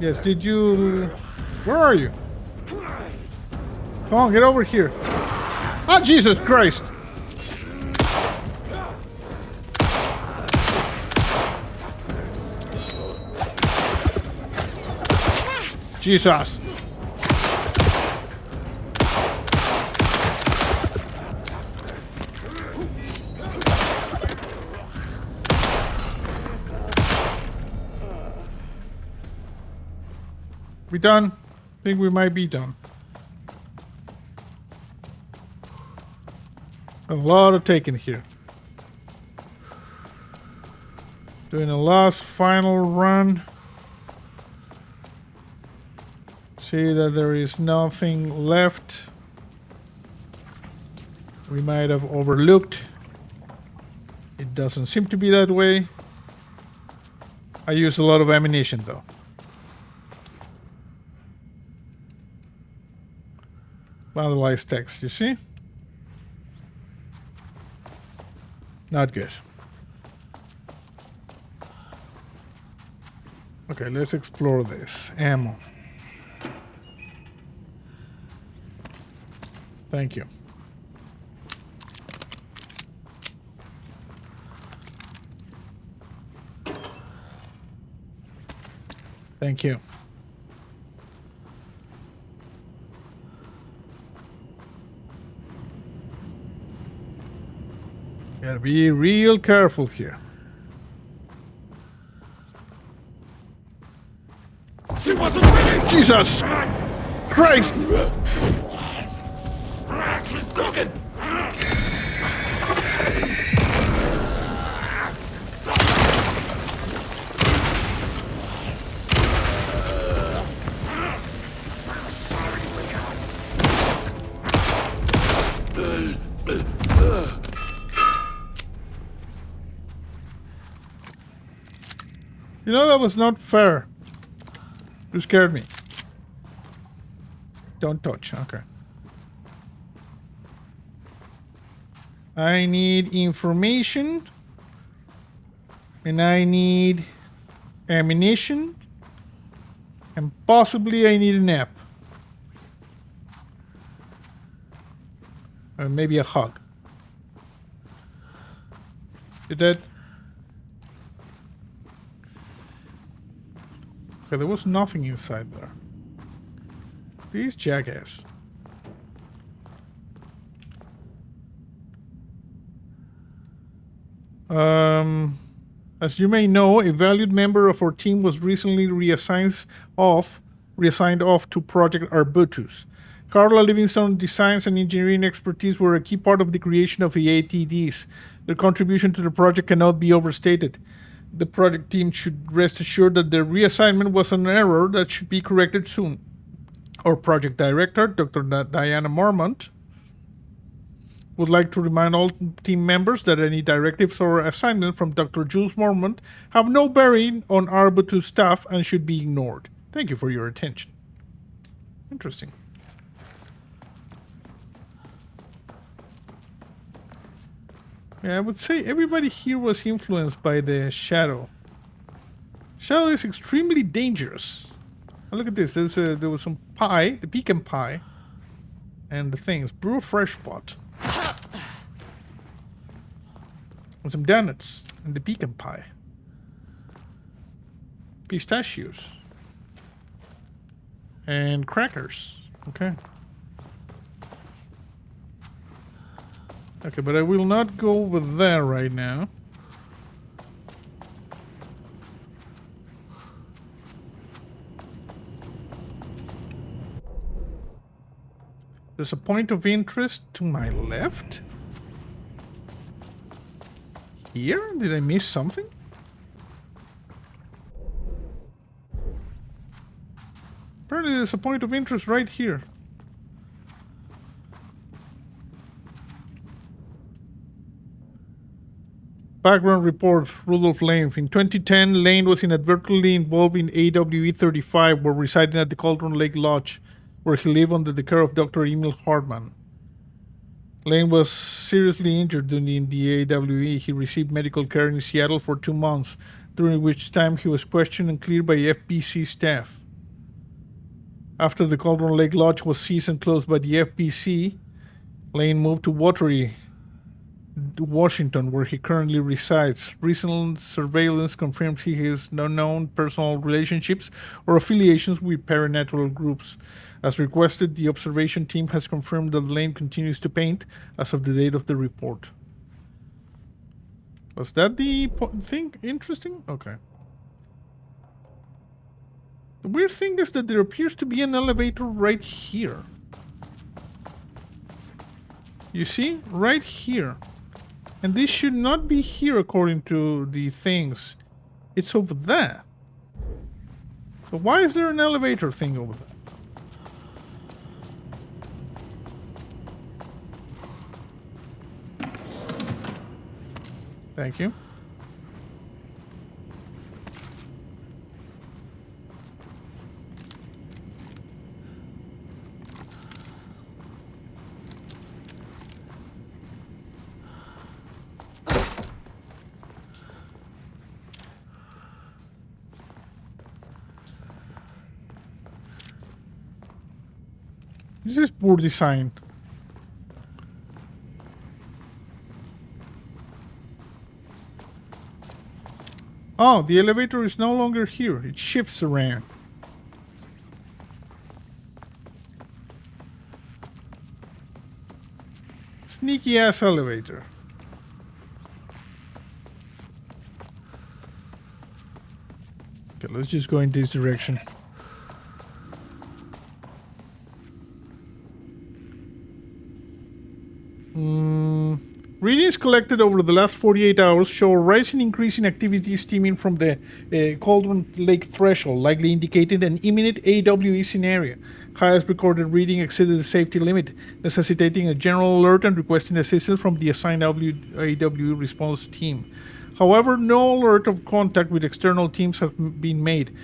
Yes, did you... Where are you? Come on, get over here. Ah, Jesus Christ! Jesus! We done? I think we might be done. A lot of taking here. Doing a last final run. See that there is nothing left we might have overlooked. It doesn't seem to be that way. I use a lot of ammunition though. Vandalized text, you see? Not good. Okay, let's explore this. Ammo. Thank you. Thank you. Gotta be real careful here. She wasn't ready! Jesus Christ! Logan! You know, that was not fair. You scared me. Don't touch. Okay. I need information. And I need ammunition. And possibly I need a nap. Or maybe a hug. You dead? Okay, there was nothing inside there. These jackass. As you may know, a valued member of our team was recently reassigned off to Project Arbutus. Carla Livingstone's designs and engineering expertise were a key part of the creation of the ATDs. Their contribution to the project cannot be overstated. The project team should rest assured that the reassignment was an error that should be corrected soon. Our project director, Dr. Diana Marmont, would like to remind all team members that any directives or assignment from Dr. Jules Marmont have no bearing on Arbutus staff and should be ignored. Thank you for your attention. Interesting. Yeah, I would say everybody here was influenced by the shadow. Shadow is extremely dangerous. Oh, look at this. There was some pie, the pecan pie, and the things. Brew a fresh pot. And some donuts and the pecan pie. Pistachios. And crackers. Okay. Okay, but I will not go over there right now. There's a point of interest to my left. Here? Did I miss something? Apparently there's a point of interest right here. Background report, Rudolf Lane. In 2010, Lane was inadvertently involved in AWE-35 while residing at the Cauldron Lake Lodge, where he lived under the care of Dr. Emil Hartman. Lane was seriously injured during the AWE. He received medical care in Seattle for 2 months, during which time he was questioned and cleared by FBC staff. After the Cauldron Lake Lodge was seized and closed by the FBC, Lane moved to Watery, Washington, where he currently resides. Recent surveillance confirms he has no known personal relationships or affiliations with paranatural groups. As requested, the observation team has confirmed that Lane continues to paint as of the date of the report. Was that the thing? Interesting? Okay. The weird thing is that there appears to be an elevator right here. You see? Right here. And this should not be here according to the things. It's over there. So why is there an elevator thing over there? Thank you. This is poor design. Oh, the elevator is no longer here. It shifts around. Sneaky ass elevator. Okay, let's just go in this direction. Readings collected over the last 48 hours show a rising increase in activity stemming from the Cauldron Lake threshold, likely indicating an imminent AWE scenario. Highest recorded reading exceeded the safety limit, necessitating a general alert and requesting assistance from the assigned AWE response team. However, no alert of contact with external teams has been made,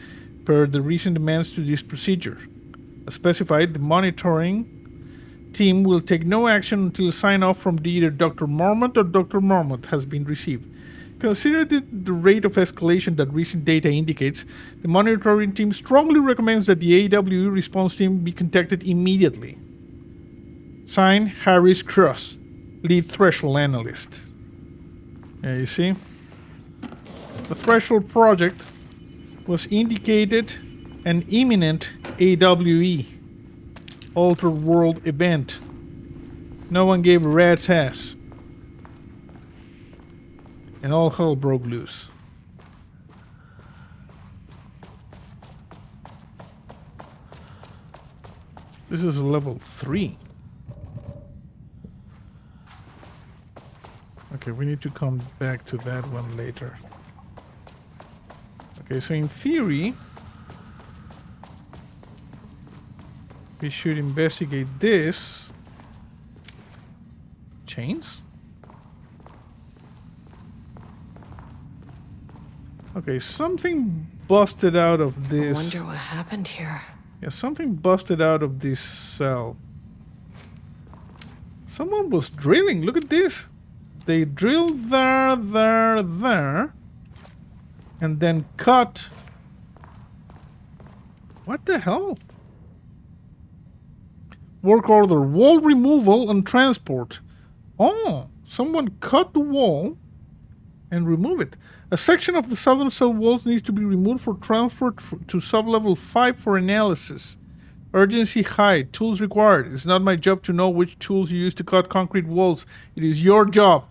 per the recent demands to this procedure. As specified, the monitoring team will take no action until sign-off from either Dr. Marmont or Dr. Marmont has been received. Considering the rate of escalation that recent data indicates, the monitoring team strongly recommends that the AWE response team be contacted immediately. Signed, Harris Cross, lead threshold analyst. Yeah, you see? The threshold project was indicated an imminent AWE. Alter world event. No one gave a rat's ass. And all hell broke loose. This is a level 3. Okay, we need to come back to that one later. Okay, so in theory, we should investigate this. Chains? Okay, something busted out of this. I wonder what happened here. Yeah, something busted out of this cell. Someone was drilling. Look at this. They drilled there, and then cut. What the hell? Work order, wall removal and transport. Oh, someone cut the wall and remove it. A section of the southern cell walls needs to be removed for transport to sublevel 5 for analysis. Urgency high. Tools required. It's not my job to know which tools you use to cut concrete walls. It is your job.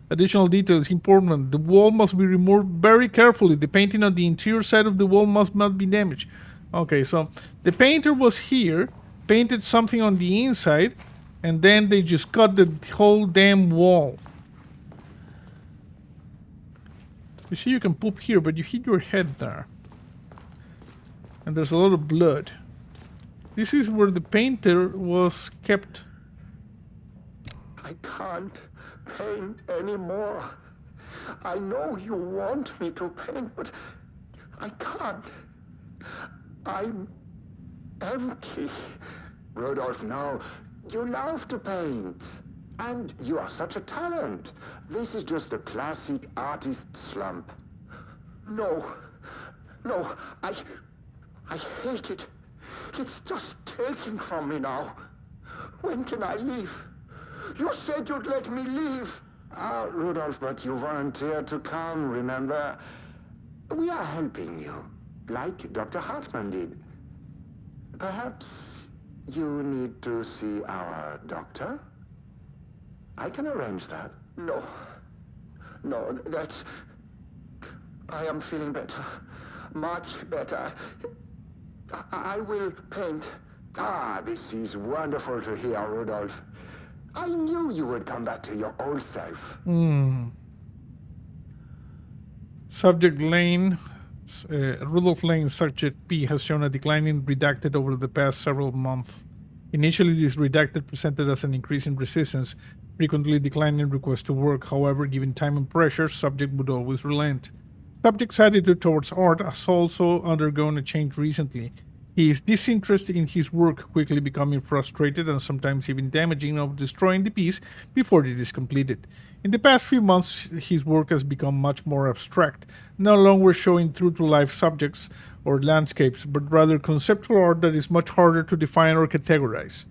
Additional details important. The wall must be removed very carefully. The painting on the interior side of the wall must not be damaged. Okay, so the painter was here, painted something on the inside, and then they just cut the whole damn wall. You see, you can poop here, but you hit your head there. And there's a lot of blood. This is where the painter was kept. I can't paint anymore. I know you want me to paint, but I can't. I'm empty. Rudolf, no. You love to paint. And you are such a talent. This is just the classic artist slump. No, I hate it. It's just taking from me now? When can I leave? You said you'd let me leave. Ah, Rudolf, but you volunteered to come, remember? We are helping you, like Dr. Hartman did. Perhaps you need to see our doctor? I can arrange that. No. No, that's... I am feeling better. Much better. I will paint. Ah, this is wonderful to hear, Rudolf. I knew you would come back to your old self. Subject Lane, Rudolf Lane's subject P has shown a decline in redacted over the past several months. Initially, this redacted presented as an increase in resistance, frequently declining requests to work. However, given time and pressure, subject would always relent. Subject's attitude towards art has also undergone a change recently. His disinterest in his work quickly becoming frustrated and sometimes even damaging of destroying the piece before it is completed. In the past few months, his work has become much more abstract, no longer showing true-to-life subjects or landscapes, but rather conceptual art that is much harder to define or categorize.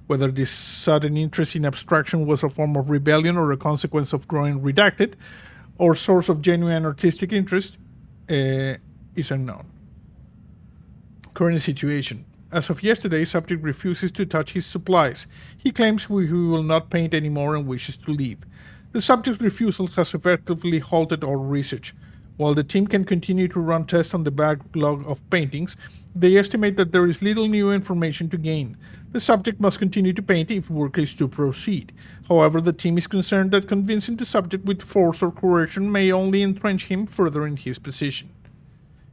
Whether this sudden interest in abstraction was a form of rebellion or a consequence of growing redacted, or source of genuine artistic interest, is unknown. Current situation. As of yesterday, subject refuses to touch his supplies. He claims he will not paint anymore and wishes to leave. The subject's refusal has effectively halted all research. While the team can continue to run tests on the backlog of paintings, they estimate that there is little new information to gain. The subject must continue to paint if work is to proceed. However, the team is concerned that convincing the subject with force or coercion may only entrench him further in his position.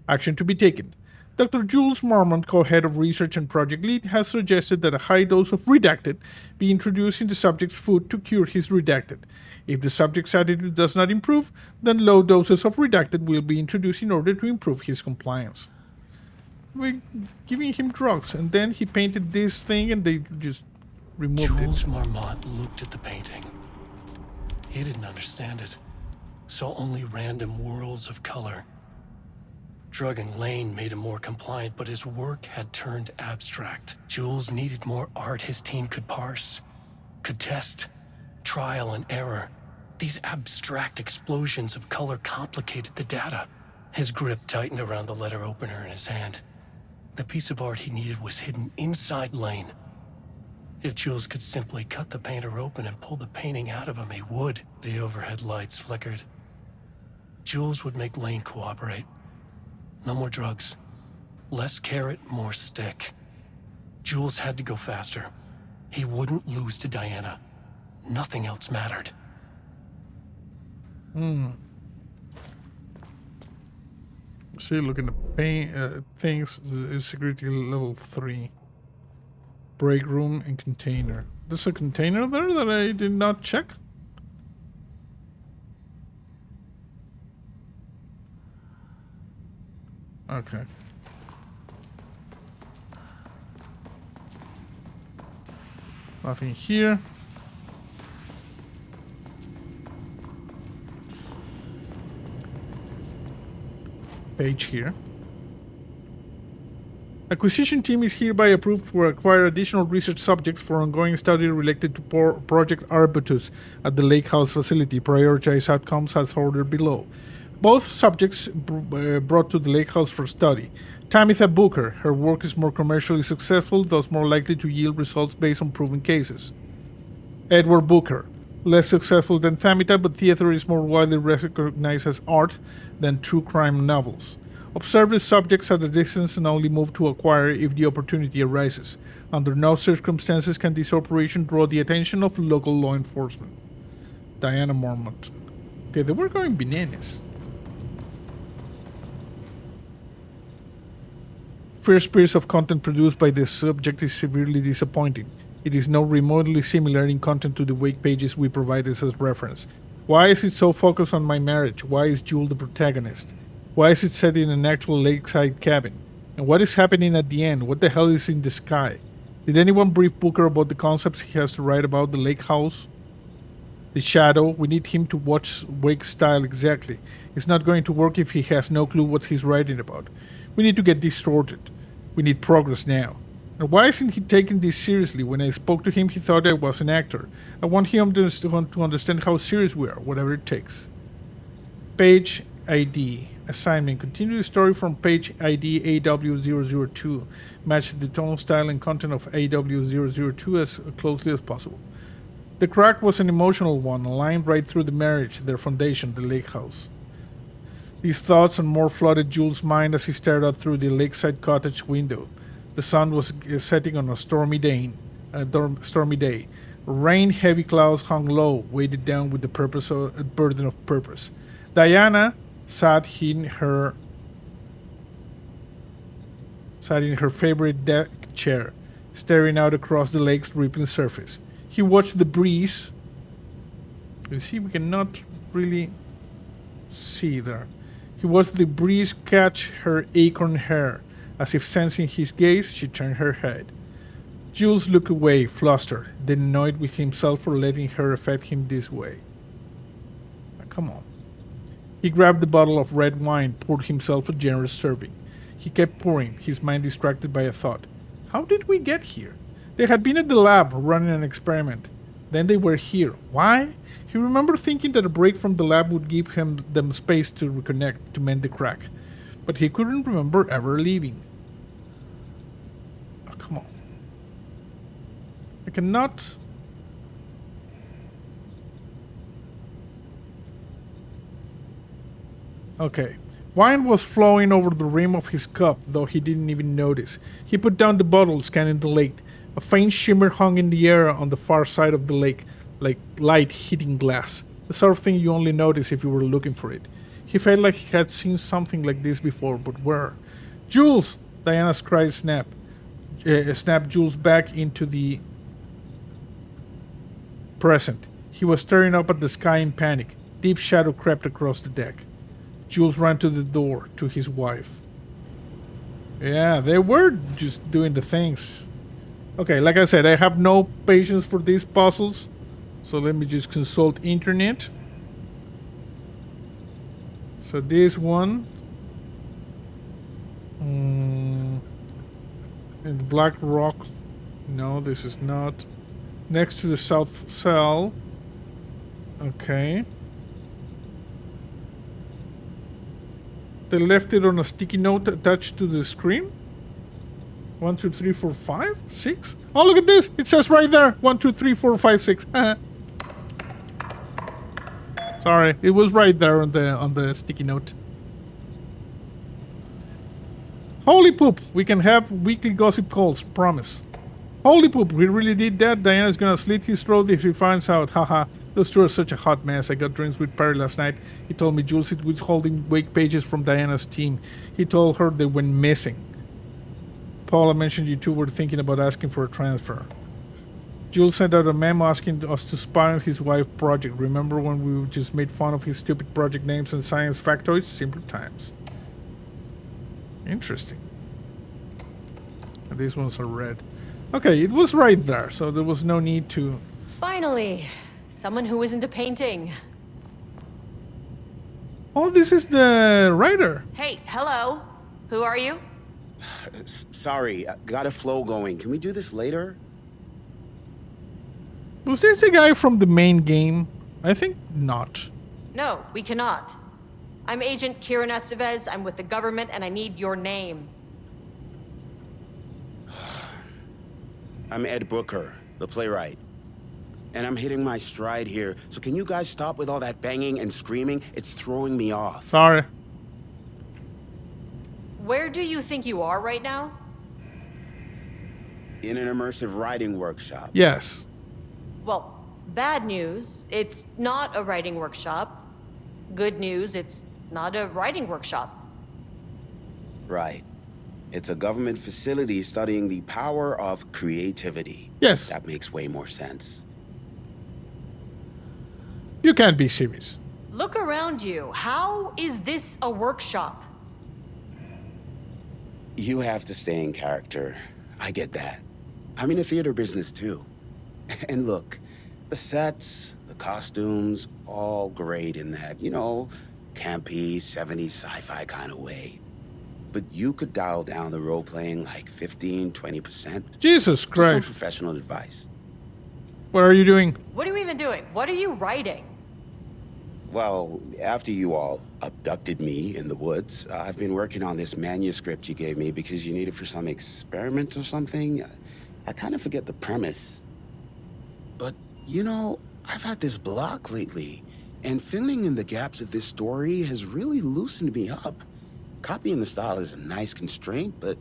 Action to be taken. Dr. Jules Marmont, co-head of research and project lead, has suggested that a high dose of redacted be introduced in the subject's food to cure his redacted. If the subject's attitude does not improve, then low doses of redacted will be introduced in order to improve his compliance. We're giving him drugs, and then he painted this thing and they just removed Jules it. Marmont looked at the painting. He didn't understand it, saw only random whirls of color. Drugging Lane made him more compliant, but his work had turned abstract. Jules needed more art his team could parse, could test, trial and error. These abstract explosions of color complicated the data. His grip tightened around the letter opener in his hand. The piece of art he needed was hidden inside Lane. If Jules could simply cut the painter open and pull the painting out of him, he would. The overhead lights flickered. Jules would make Lane cooperate. No more drugs. Less carrot, more stick. Jules had to go faster. He wouldn't lose to Diana. Nothing else mattered. See, looking at paint things, security level 3. Break room and container. There's a container there that I did not check. Okay. Nothing here. Page here. Acquisition team is hereby approved to acquire additional research subjects for ongoing study related to Project Arbutus at the Lakehouse facility. Prioritize outcomes as ordered below. Both subjects brought to the Lakehouse for study. Tamitha Booker. Her work is more commercially successful, thus more likely to yield results based on proven cases. Edward Booker. Less successful than Tamitha, but theater is more widely recognized as art than true crime novels. Observe the subjects at a distance and only move to acquire if the opportunity arises. Under no circumstances can this operation draw the attention of local law enforcement. Diana Marmont. Okay, they were going bananas. First piece of content produced by the subject is severely disappointing. It is not remotely similar in content to the wake pages we provided as reference. Why is it so focused on my marriage? Why is Jewel the protagonist? Why is it set in an actual lakeside cabin? And what is happening at the end? What the hell is in the sky? Did anyone brief Booker about the concepts he has to write about the lake house? The shadow? We need him to watch Wake's style exactly. It's not going to work if he has no clue what he's writing about. We need to get this sorted. We need progress now. And why isn't he taking this seriously? When I spoke to him, he thought I was an actor. I want him to understand how serious we are, whatever it takes. Page ID. Assignment. Continue the story from page ID AW002. Match the tone, style, and content of AW002 as closely as possible. The crack was an emotional one, a line right through the marriage, their foundation, the Lakehouse. These thoughts and more flooded Jules' mind as he stared out through the lakeside cottage window. The sun was setting on a stormy day. Rain-heavy clouds hung low, weighted down with the burden of purpose. Diana sat in her favorite deck chair, staring out across the lake's rippling surface. He watched the breeze. You see, we cannot really see there. He watched the breeze catch her acorn hair. As if sensing his gaze, she turned her head. Jules looked away, flustered, then annoyed with himself for letting her affect him this way. Come on. He grabbed the bottle of red wine, poured himself a generous serving. He kept pouring, his mind distracted by a thought. How did we get here? They had been at the lab running an experiment. Then they were here. Why? He remembered thinking that a break from the lab would give them space to reconnect, to mend the crack. But he couldn't remember ever leaving. Oh, come on. I cannot... Okay. Wine was flowing over the rim of his cup, though he didn't even notice. He put down the bottle, scanning the lake. A faint shimmer hung in the air on the far side of the lake, like light hitting glass. The sort of thing you only notice if you were looking for it. He felt like he had seen something like this before, but where? Jules! Diana's cry snapped Jules back into the present. He was staring up at the sky in panic. Deep shadow crept across the deck. Jules ran to the door, to his wife. Yeah, they were just doing the things. Okay, like I said, I have no patience for these puzzles. So let me just consult internet. So this one. In Black Rock. No, this is not. Next to the South Cell. Okay. They left it on a sticky note attached to the screen. 1, 2, 3, 4, 5, 6. Oh, look at this! It says right there. 1, 2, 3, 4, 5, 6. Sorry, it was right there on the sticky note. Holy poop! We can have weekly gossip calls. Promise. Holy poop! We really did that. Diana's gonna slit his throat if he finds out. Haha. Those two are such a hot mess. I got drinks with Perry last night. He told me Jules is withholding wake pages from Diana's team. He told her they went missing. Paula mentioned you two were thinking about asking for a transfer. Jules sent out a memo asking us to spy on his wife's project. Remember when we just made fun of his stupid project names and science factoids? Simpler times. Interesting. And these ones are red. Okay, it was right there, so there was no need to... Finally, someone who isn't a painting. Oh, this is the writer. Hey, hello. Who are you? Sorry, got a flow going. Can we do this later? Was this the guy from the main game? I think not. No, we cannot. I'm Agent Kieran Estevez. I'm with the government and I need your name. I'm Ed Brooker, the playwright. And I'm hitting my stride here, so can you guys stop with all that banging and screaming? It's throwing me off. Sorry. Where do you think you are right now? In an immersive writing workshop. Yes. Well, bad news, it's not a writing workshop. Good news, it's not a writing workshop. Right. It's a government facility studying the power of creativity. Yes. That makes way more sense. You can't be serious. Look around you. How is this a workshop? You have to stay in character. I get that. I'm in the theater business too. And look, the sets, the costumes, all great in that, campy, 70s sci-fi kind of way. but you could dial down the role-playing like 15, 20%. Jesus Just some Christ. professional advice. What are you doing? What are you even doing? What are you writing? Well, after you all abducted me in the woods, I've been working on this manuscript you gave me because you need it for some experiment or something. I kind of forget the premise. But, you know, I've had this block lately, and filling in the gaps of this story has really loosened me up. Copying the style is a nice constraint, but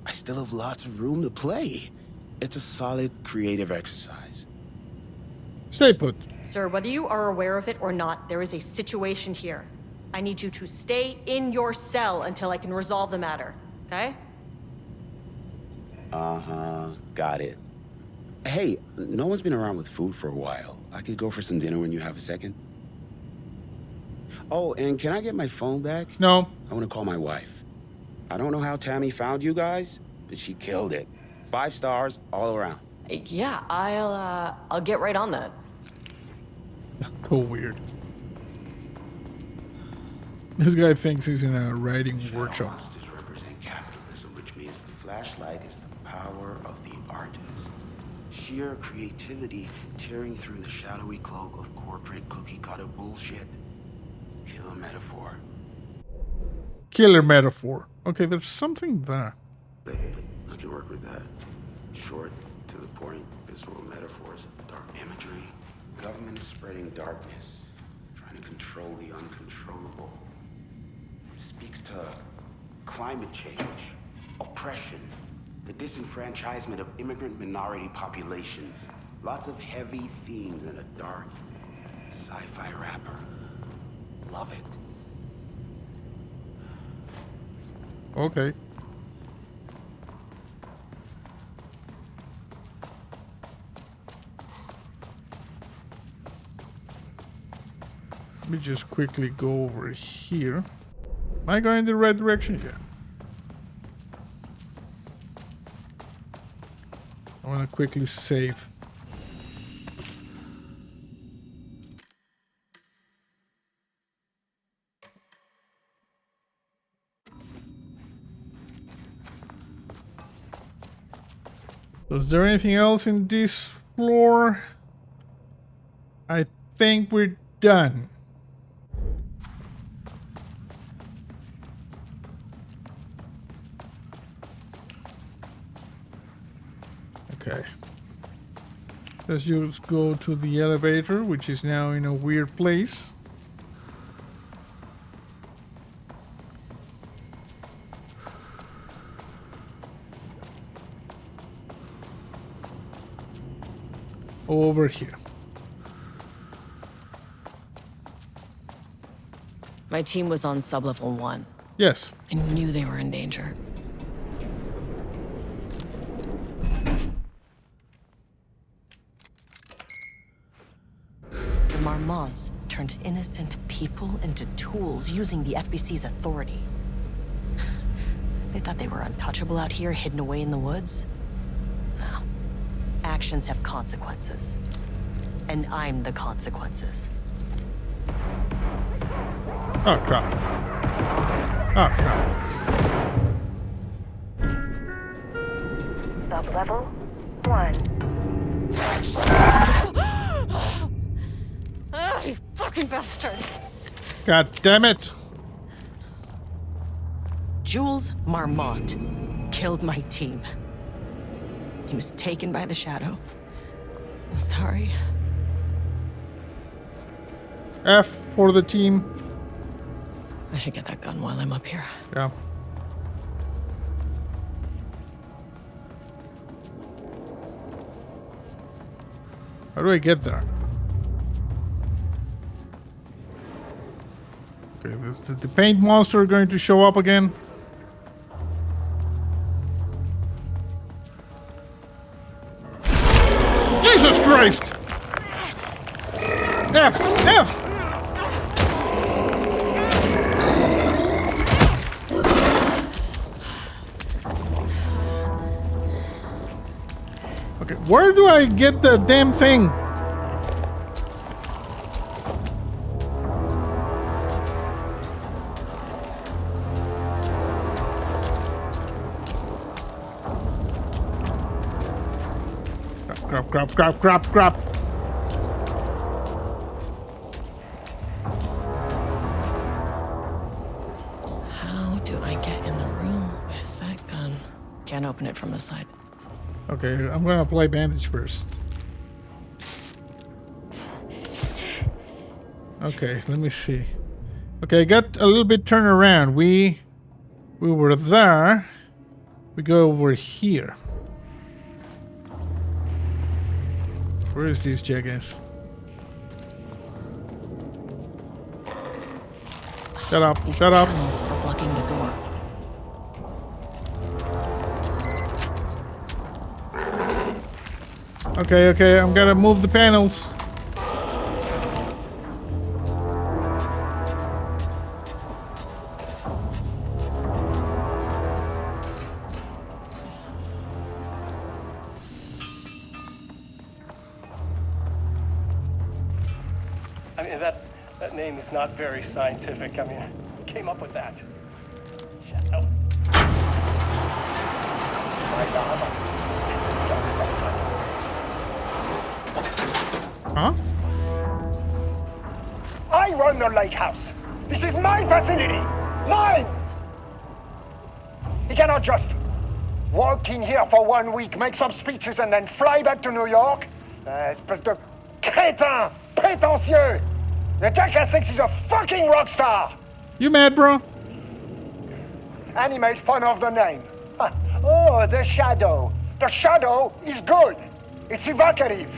I still have lots of room to play. It's a solid creative exercise. Stay put. Sir, whether you are aware of it or not, there is a situation here. I need you to stay in your cell until I can resolve the matter, okay? Uh-huh, got it. Hey, no one's been around with food for a while. I could go for some dinner when you have a second. Oh, and can I get my phone back? No. I want to call my wife. I don't know how Tammy found you guys, but she killed it. 5 stars all around. Yeah, I'll get right on that. So weird. This guy thinks he's in a writing workshop. Monsters represent capitalism, which means the flashlight is the power of the artist. Sheer creativity tearing through the shadowy cloak of corporate cookie-cutter bullshit. Killer metaphor. Killer metaphor. Okay, there's something there. But I can work with that. Short, to the point, visual metaphors, dark imagery. Government is spreading darkness, trying to control the uncontrollable. It speaks to climate change, oppression, the disenfranchisement of immigrant minority populations. Lots of heavy themes in a dark sci-fi wrapper. Love it. Okay. Let me just quickly go over here. Am I going in the right direction? Yeah. I want to quickly save. So is there anything else in this floor? I think we're done. Okay. Let's just go to the elevator, which is now in a weird place. Over here. My team was on sublevel 1. Yes. I knew they were in danger. The Marmonts turned innocent people into tools using the FBC's authority. They thought they were untouchable out here, hidden away in the woods. No. Actions have consequences. And I'm the consequences. Oh, crap. Oh, crap. Sublevel 1. Ah, you fucking bastard! God damn it. Jules Marmont killed my team. He was taken by the shadow. I'm sorry. F for the team. I should get that gun while I'm up here. Yeah. How do I get there? Okay, the paint monster going to show up again. Jesus Christ! F! F! Okay, where do I get the damn thing? Grab, grab, grab, grab, grab. How do I get in the room with that gun? Can't open it from the side. Okay, I'm gonna apply bandage first. Okay, let me see. Okay, I got a little bit turned around. We were there. We go over here. Where is this jackass? Shut up, These shut up. panels are blocking the door. Okay, okay, I'm gonna move the panels. I mean, that name is not very scientific. I mean, who came up with that? Shadow. Huh? I run the Lakehouse. This is my facility. Mine! He cannot just walk in here for 1 week, make some speeches, and then fly back to New York. Espèce de crétin! Prétentieux! The jackass thinks he's a fucking rock star! You mad, bro? And he made fun of the name. Oh, the Shadow. The Shadow is good. It's evocative.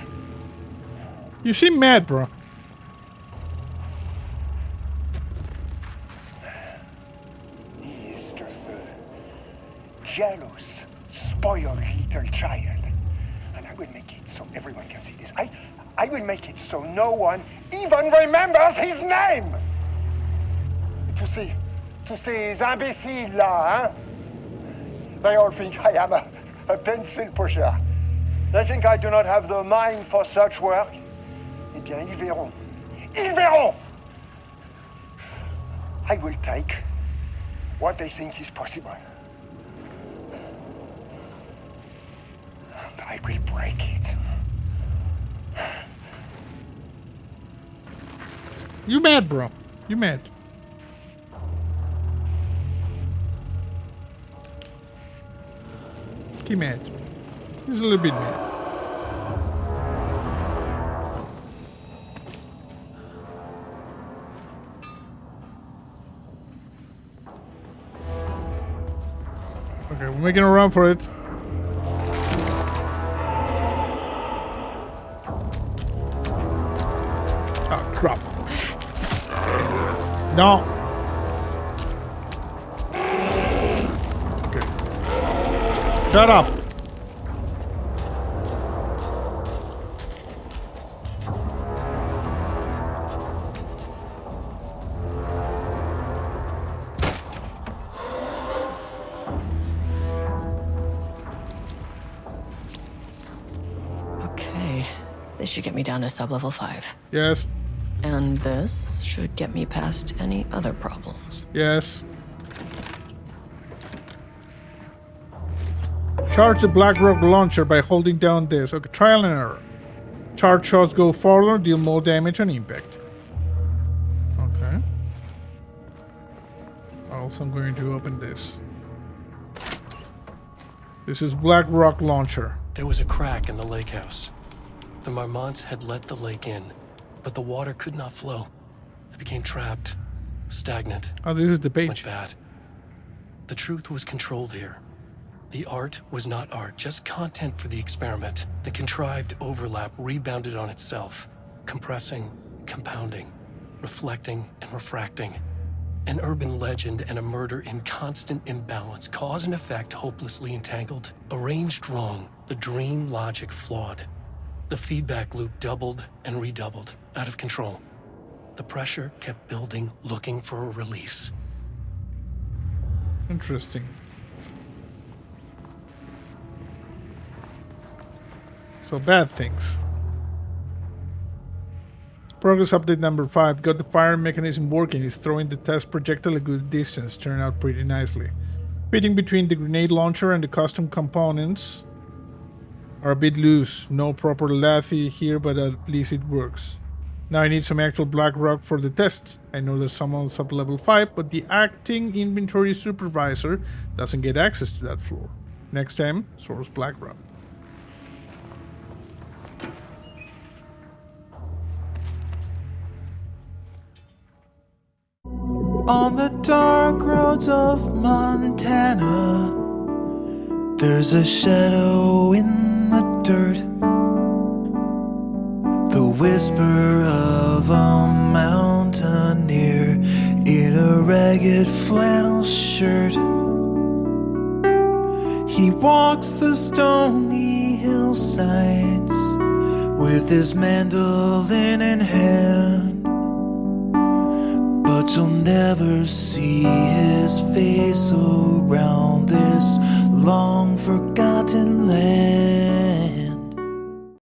You seem mad, bro. He is just a jealous, spoiled little child. And I will make it so everyone can see this. I will make it so no one even remembers his name. To see ces imbéciles là, hein? They all think I am a pencil pusher. They think I do not have the mind for such work. Eh bien, ils verront. Ils verront! I will take what they think is possible. But I will break it. You mad, bro. You mad. He mad. He's a little bit mad. Okay, we're making a run for it. Oh, crap. No. Okay. Shut up. Okay, this should get me down to sub-level 5. Yes. And this should get me past any other problems. Yes. Charge the Blackrock launcher by holding down this. Okay, trial and error. Charge shots go farther, deal more damage on impact. Okay. Also, I'm going to open this. This is Blackrock launcher. There was a crack in the lake house. The Marmonts had let the lake in, but the water could not flow. It became trapped, stagnant, Oh, this is the went page. bad. The truth was controlled here. The art was not art, just content for the experiment. The contrived overlap rebounded on itself, compressing, compounding, reflecting, and refracting. An urban legend and a murder in constant imbalance, cause and effect hopelessly entangled. Arranged wrong, the dream logic flawed. The feedback loop doubled and redoubled, out of control. The pressure kept building, looking for a release. Interesting. So bad things. Progress update number 5. Got the fire mechanism working. Is throwing the test projectile a good distance. Turned out pretty nicely. Fitting between the grenade launcher and the custom components are a bit loose. No proper lathe here, but at least it works. Now I need some actual black rock for the test. I know there's some on sub-level 5, but the acting inventory supervisor doesn't get access to that floor. Next time, source black rock. On the dark roads of Montana, there's a shadow in the dirt. The whisper of a mountaineer in a ragged flannel shirt. He walks the stony hillsides with his mandolin in hand, but you'll never see his face around this long forgotten land.